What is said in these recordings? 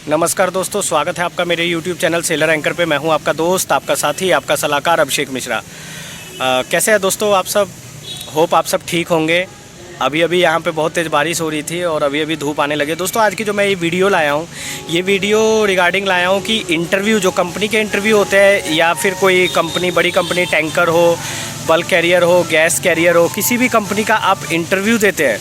नमस्कार दोस्तों, स्वागत है आपका मेरे YouTube चैनल सेलर एंकर पे। मैं हूं आपका दोस्त, आपका साथी, आपका सलाहकार अभिषेक मिश्रा। कैसे हैं दोस्तों आप सब? होप आप सब ठीक होंगे। अभी यहाँ पे बहुत तेज़ बारिश हो रही थी और अभी धूप आने लगे। दोस्तों आज की जो मैं ये वीडियो लाया हूँ, ये वीडियो रिगार्डिंग लाया हूँ कि इंटरव्यू, जो कंपनी के इंटरव्यू होते हैं या फिर कोई कंपनी, बड़ी कंपनी, टैंकर हो, बल्क कैरियर हो, गैस कैरियर हो, किसी भी कंपनी का आप इंटरव्यू देते हैं,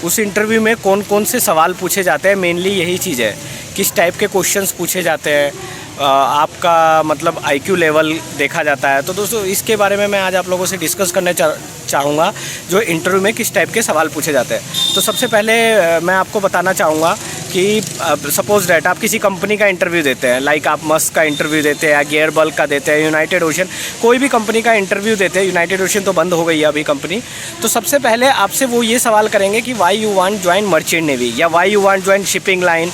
उस इंटरव्यू में कौन कौन से सवाल पूछे जाते हैं। मेनली यही चीज़ है, किस टाइप के क्वेश्चंस पूछे जाते हैं, आपका मतलब आईक्यू लेवल देखा जाता है। तो दोस्तों इसके बारे में मैं आज आप लोगों से डिस्कस करने चाहूँगा, जो इंटरव्यू में किस टाइप के सवाल पूछे जाते हैं। तो सबसे पहले मैं आपको बताना चाहूँगा कि सपोज डैट आप किसी कंपनी का इंटरव्यू देते हैं, लाइक आप मस्क का इंटरव्यू देते हैं या गियर बल्क का देते हैं, यूनाइटेड ओशन, कोई भी कंपनी का इंटरव्यू देते हैं। यूनाइटेड ओशन तो बंद हो गई है अभी कंपनी। तो सबसे पहले आपसे वो ये सवाल करेंगे कि why you want join merchant navy, या why you want join shipping line,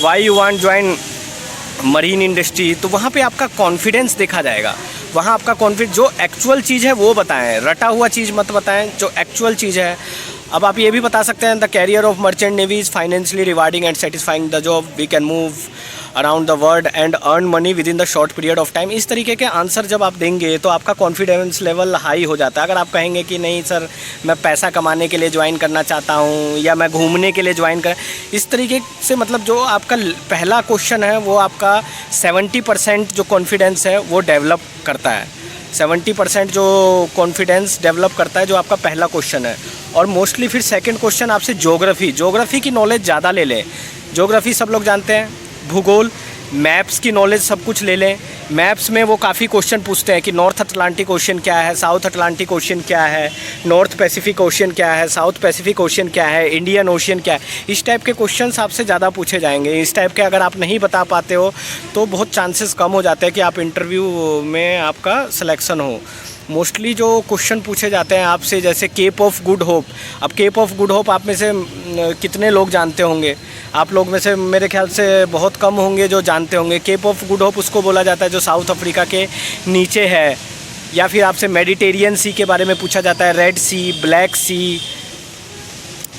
why you want join marine industry. तो वहाँ पे आपका कॉन्फिडेंस देखा जाएगा। वहाँ आपका कॉन्फिडेंस, जो एक्चुअल चीज़ है वो बताएं, रटा हुआ चीज़ मत बताएं, जो एक्चुअल चीज़ है। अब आप ये भी बता सकते हैं, the career of merchant navy is financially rewarding and satisfying the job, we can move around the world and earn money within the short period of time. इस तरीके के आंसर जब आप देंगे तो आपका कॉन्फिडेंस लेवल हाई हो जाता है। अगर आप कहेंगे कि नहीं सर, मैं पैसा कमाने के लिए ज्वाइन करना चाहता हूँ या मैं घूमने के लिए ज्वाइन कर, इस तरीके से मतलब जो आपका पहला क्वेश्चन है वो आपका 70% जो कॉन्फिडेंस है वो डेवलप करता है। 70% जो कॉन्फिडेंस डेवलप करता है जो आपका पहला क्वेश्चन है। और मोस्टली फिर सेकंड क्वेश्चन आपसे ज्योग्राफी की नॉलेज ज़्यादा ले लें। ज्योग्राफी सब लोग जानते हैं, भूगोल, मैप्स की नॉलेज सब कुछ ले लें। मैप्स में वो काफ़ी क्वेश्चन पूछते हैं कि नॉर्थ अटलांटिक ओशन क्या है, साउथ अटलांटिक ओशन क्या है, नॉर्थ पैसिफिक ओशन क्या है, साउथ पैसिफिक ओशन क्या है, इंडियन ओशन क्या है। इस टाइप के क्वेश्चंस आपसे ज़्यादा पूछे जाएंगे। इस टाइप के अगर आप नहीं बता पाते हो तो बहुत चांसेस कम हो जाते हैं कि आप इंटरव्यू में आपका सिलेक्शन हो। मोस्टली जो क्वेश्चन पूछे जाते हैं आपसे, जैसे केप ऑफ गुड होप। अब केप ऑफ गुड होप आप में से कितने लोग जानते होंगे? आप लोग में से मेरे ख्याल से बहुत कम होंगे जो जानते होंगे। केप ऑफ गुड होप उसको बोला जाता है जो साउथ अफ्रीका के नीचे है। या फिर आपसे मेडिटेरियन सी के बारे में पूछा जाता है, रेड सी, ब्लैक सी।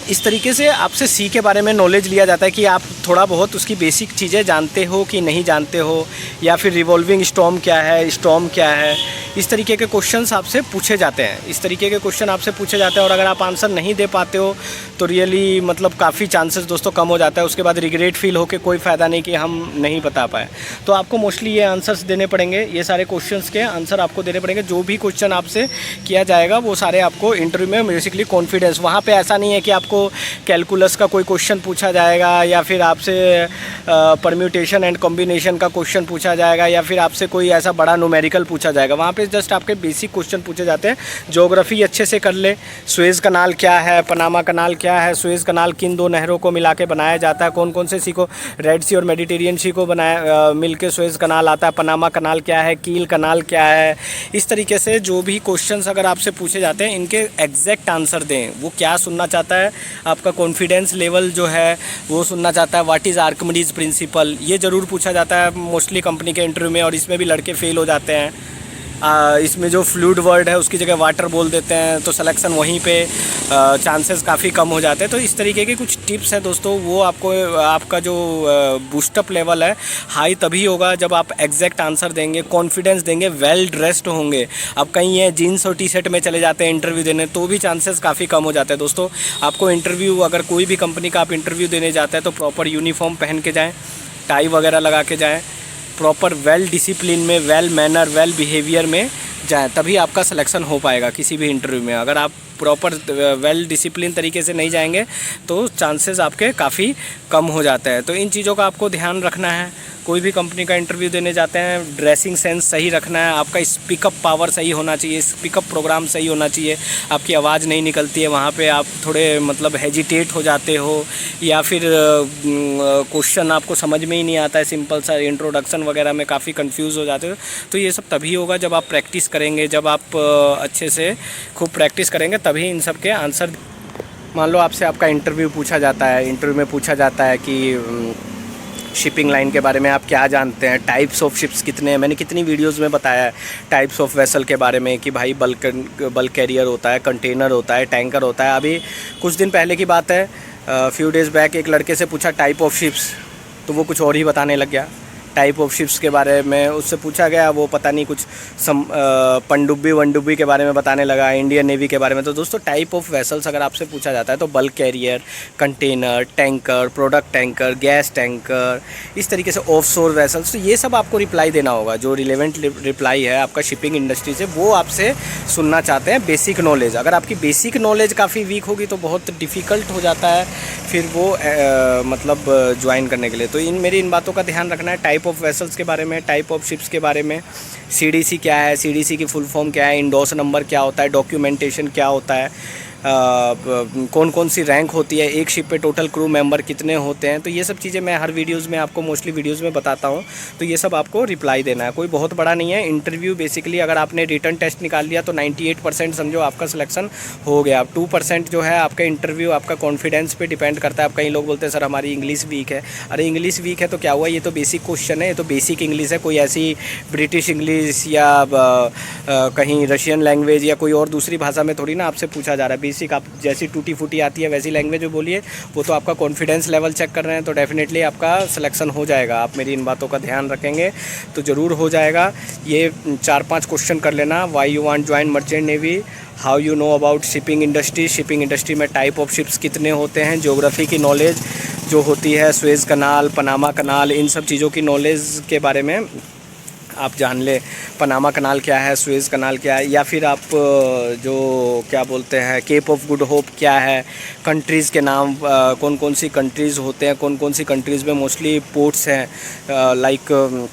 इस तरीके से आपसे सी के बारे में नॉलेज लिया जाता है कि आप थोड़ा बहुत उसकी बेसिक चीज़ें जानते हो कि नहीं जानते हो। या फिर रिवॉल्विंग स्टॉर्म क्या है, स्टॉर्म क्या है। इस तरीके के क्वेश्चंस आपसे पूछे जाते हैं। इस तरीके के क्वेश्चन आपसे पूछे जाते हैं और अगर आप आंसर नहीं दे पाते हो तो रियली मतलब काफ़ी चांसेस दोस्तों कम हो जाता है। उसके बाद रिग्रेट फील हो के कोई फ़ायदा नहीं कि हम नहीं बता पाए। तो आपको मोस्टली ये आंसर्स देने पड़ेंगे, ये सारे क्वेश्चंस के आंसर आपको देने पड़ेंगे। जो भी क्वेश्चन आपसे किया जाएगा वो सारे आपको इंटरव्यू में बेसिकली कॉन्फिडेंस, वहाँ पर ऐसा नहीं है कि आपको कैलकुलस का कोई क्वेश्चन पूछा जाएगा या फिर आपसे परम्यूटेशन एंड कॉम्बिनेशन का क्वेश्चन पूछा जाएगा या फिर आपसे कोई ऐसा बड़ा न्यूमेरिकल पूछा जाएगा। वहाँ पे जस्ट आपके बेसिक क्वेश्चन पूछे जाते हैं। ज्योग्राफी अच्छे से कर ले, सुएज कनाल क्या है, पनामा कनाल क्या है, सुएज कनाल किन दो नहरों को मिला के बनाया जाता है, कौन कौन से सी को, रेड सी और मेडिटेरियन सी को बनाया मिल के सुएज कनाल आता है, पनामा कनाल क्या है, कील कनाल क्या है। इस तरीके से जो भी क्वेश्चंस अगर आपसे पूछे जाते हैं इनके एग्जैक्ट आंसर दें। वो क्या सुनना चाहता है, आपका कॉन्फिडेंस लेवल जो है वो सुनना चाहता है। व्हाट इज़ आर्किमिडीज प्रिंसिपल, ये ज़रूर पूछा जाता है मोस्टली कंपनी के इंटरव्यू में और इसमें भी लड़के फेल हो जाते हैं। इसमें जो फ्लूइड वर्ड है उसकी जगह वाटर बोल देते हैं तो सिलेक्शन वहीं पे चांसेस काफ़ी कम हो जाते हैं। तो इस तरीके के कुछ टिप्स हैं दोस्तों, वो आपको आपका जो बूस्टअप लेवल है हाई तभी होगा जब आप एग्जैक्ट आंसर देंगे, कॉन्फिडेंस देंगे, वेल ड्रेस्ड होंगे। अब कहीं ये जीन्स और टी शर्ट में चले जाते हैं इंटरव्यू देने तो भी चांसेस काफ़ी कम हो जाते हैं। दोस्तों आपको इंटरव्यू, अगर कोई भी कंपनी का आप इंटरव्यू देने जाते हैं तो प्रॉपर यूनिफॉर्म पहन के जाएँ, टाई वगैरह लगा के जाएँ, प्रॉपर वेल डिसिप्लिन में, वेल मैनर, वेल बिहेवियर में जाए, तभी आपका सिलेक्शन हो पाएगा किसी भी इंटरव्यू में। अगर आप प्रॉपर वेल डिसिप्लिन तरीके से नहीं जाएंगे तो चांसेस आपके काफ़ी कम हो जाते हैं। तो इन चीज़ों का आपको ध्यान रखना है। कोई भी कंपनी का इंटरव्यू देने जाते हैं, ड्रेसिंग सेंस सही रखना है, आपका स्पीकअप पावर सही होना चाहिए, स्पीकअप प्रोग्राम सही होना चाहिए, आपकी आवाज़ नहीं निकलती है, वहाँ पे आप थोड़े मतलब हेजिटेट हो जाते हो या फिर क्वेश्चन आपको समझ में ही नहीं आता है, सिंपल सा इंट्रोडक्शन वगैरह में काफ़ी कंफ्यूज हो जाते हो। तो ये सब तभी होगा जब आप प्रैक्टिस करेंगे, जब आप अच्छे से खूब प्रैक्टिस करेंगे तभी इन सब के आंसर। मान लो आपसे आपका इंटरव्यू पूछा जाता है, इंटरव्यू में पूछा जाता है कि शिपिंग लाइन के बारे में आप क्या जानते हैं, टाइप्स ऑफ शिप्स कितने हैं। मैंने कितनी वीडियोस में बताया है टाइप्स ऑफ वेसल के बारे में कि भाई बल्क कैरियर होता है, कंटेनर होता है, टैंकर होता है। अभी कुछ दिन पहले की बात है, फ्यू डेज़ बैक एक लड़के से पूछा टाइप ऑफ शिप्स, तो वो कुछ और ही बताने लग गया। टाइप ऑफ शिप्स के बारे में उससे पूछा गया, वो पता नहीं कुछ पनडुब्बी वनडुब्बी के बारे में बताने लगा, इंडियन नेवी के बारे में। तो दोस्तों टाइप ऑफ वेसल्स अगर आपसे पूछा जाता है तो bulk carrier, container, tanker, product tanker, gas tanker, इस तरीके से ऑफशोर वेसल्स, तो ये सब आपको रिप्लाई देना होगा। जो रिलेवेंट रिप्लाई है आपका शिपिंग इंडस्ट्री से, वो आपसे सुनना चाहते हैं। बेसिक नॉलेज, अगर आपकी बेसिक नॉलेज काफ़ी वीक होगी तो बहुत डिफ़िकल्ट हो जाता है फिर वो मतलब ज्वाइन करने के लिए। तो मेरी इन बातों का ध्यान रखना है। टाइप ऑफ वेसल्स के बारे में, टाइप ऑफ शिप्स के बारे में, सीडीसी क्या है, सीडीसी की फुल फॉर्म क्या है, इंडोस नंबर क्या होता है, डॉक्यूमेंटेशन क्या होता है, कौन कौन सी रैंक होती है, एक शिप पे टोटल क्रू मेंबर कितने होते हैं। तो ये सब चीज़ें मैं हर वीडियोज़ में आपको मोस्टली वीडियोज़ में बताता हूँ। तो ये सब आपको रिप्लाई देना है, कोई बहुत बड़ा नहीं है। इंटरव्यू बेसिकली अगर आपने रिटर्न टेस्ट निकाल लिया तो 98% समझो आपका सिलेक्शन हो गया। अब 2% जो है आपका इंटरव्यू, आपका कॉन्फिडेंस पे डिपेंड करता है। अब कहीं लोग बोलते हैं सर हमारी इंग्लिश वीक है। अरे इंग्लिश वीक है तो क्या हुआ, ये तो बेसिक क्वेश्चन है, ये तो बेसिक इंग्लिश है। कोई ऐसी ब्रिटिश इंग्लिश या कहीं रशियन लैंग्वेज या कोई और दूसरी भाषा में थोड़ी ना आपसे पूछा जा रहा है। बेसिक आप जैसी टूटी फूटी आती है वैसी लैंग्वेज में बोलिए, वो तो आपका कॉन्फिडेंस लेवल चेक कर रहे हैं, तो डेफिनेटली आपका सिलेक्शन हो जाएगा। आप मेरी इन बातों का ध्यान रखेंगे तो ज़रूर हो जाएगा। ये 4-5 क्वेश्चन कर लेना। Y you want join merchant navy, how you know about shipping industry, shipping industry में टाइप ऑफ शिप्स कितने होते हैं, ज्योग्राफी की नॉलेज जो होती है, सुएज़ कनाल, पनामा कनाल, इन सब चीज़ों की नॉलेज के बारे में आप जान ले। पनामा कनाल क्या है, सुएज़ कनाल क्या है, या फिर आप जो क्या बोलते हैं केप ऑफ गुड होप क्या है, कंट्रीज़ के नाम कौन कौन सी कंट्रीज़ होते हैं, कौन कौन सी कंट्रीज़ में मोस्टली पोर्ट्स हैं, लाइक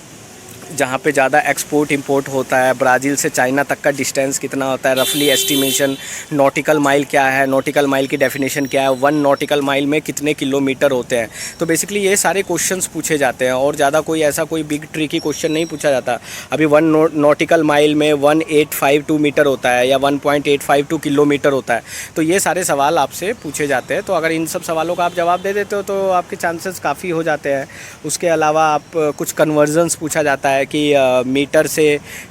जहाँ पे ज़्यादा एक्सपोर्ट इंपोर्ट होता है। ब्राज़ील से चाइना तक का डिस्टेंस कितना होता है, रफली एस्टिमेशन। नॉटिकल माइल क्या है, नॉटिकल माइल की डेफिनेशन क्या है, 1 नॉटिकल माइल में कितने किलोमीटर होते हैं। तो बेसिकली ये सारे क्वेश्चंस पूछे जाते हैं और ज़्यादा कोई ऐसा कोई बिग ट्रिकी क्वेश्चन नहीं पूछा जाता। अभी 1 नॉटिकल माइल में 1852 मीटर होता है या 1.852 किलोमीटर होता है। तो ये सारे सवाल आपसे पूछे जाते हैं। तो अगर इन सब सवालों का आप जवाब दे देते हो तो आपके चांसेस काफ़ी हो जाते हैं। उसके अलावा आप कुछ कन्वर्जन्स पूछा जाता है कि मीटर से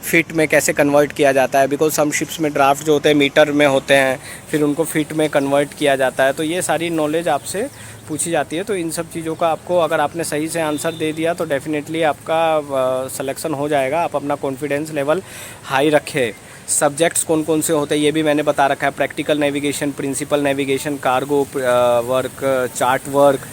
फिट में कैसे कन्वर्ट किया जाता है, बिकॉज सम शिप्स में ड्राफ्ट जो होते हैं मीटर में होते हैं, फिर उनको फिट में कन्वर्ट किया जाता है। तो ये सारी नॉलेज आपसे पूछी जाती है। तो इन सब चीज़ों का आपको, अगर आपने सही से आंसर दे दिया तो डेफिनेटली आपका सिलेक्शन हो जाएगा। आप अपना कॉन्फिडेंस लेवल हाई रखें। सब्जेक्ट्स कौन कौन से होते हैं ये भी मैंने बता रखा है। Practical navigation, principle navigation, cargo work, chart work,